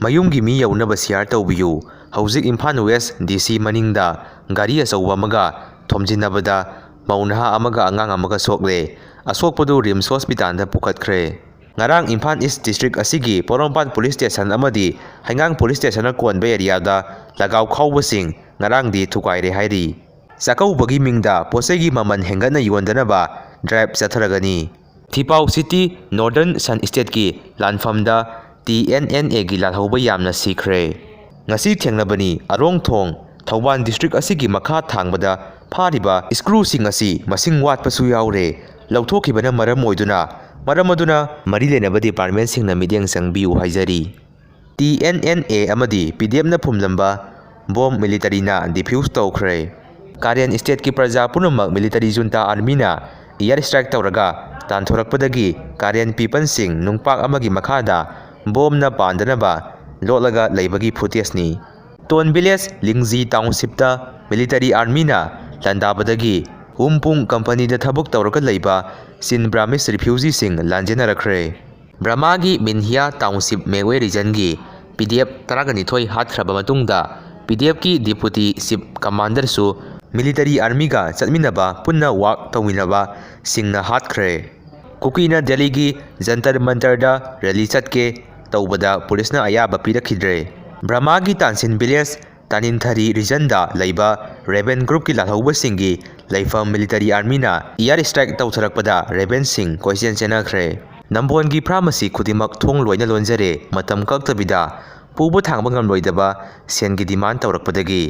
mayumgi mi yaunaba share tawbiyu hꯧꯖꯤꯛ Imphal West DC maningda gari achauba amaga thomjinabada mauna amaga angang amaga sokle asokpadu Rims Hospital da pukhatkre ngarang Imphal East District asigi Porompat Police Station amadi Haingang Police Station konba area da lagaw khawbasing ngarang di thukaire hairi Sakaubagi mingda posegi maman hengana yondanaba drive chatharagani Thipau City Northern Sun State ki lanfamda TNNA gi lalhauba yamna sikre ngasi thengnabani arong thong Thauban District asigi makha thangbada phariba screw sing asi masing watpasu yaure lauthokibana maram oiduna maramaduna mari lenaba department singna midyang sangbiu haijari TNNA amadi PDF na phumlamba bomb military na defuse tawkhre Karen State ki praja punamak military junta army na air strike tawraga tanthorakpadagi Karen people sing nungpak amagi makhada bomb na pandanaba lotlaga leibagi footage ni Ton Village Lingzi Township ta military army na landabadagi Humpung company da thabuk tawraga leiba Sin Brahmis refugee sing lanjenarakre Brahmagi Minhia Township Mewe region gi PDF taraganithoi hathraba matungda PDF ki deputy chief commander su military army ga chatminaba punna work tawinaba singna hatkre Kukina Delhi gi Jantar Mantar da rally chatke tawbada police na ayaba pirakhidre Brahmagi Tansin Village Taninthari region da leiba Raven group ki lalhauba singi leifam military army na air strike tawtharakpada Raven sing question chenakhre Nambon gi pharmacy khudimak thong loina lonjare matam kaktabida pubu thangba ngamloidaba sen gi demand tawrakpadagi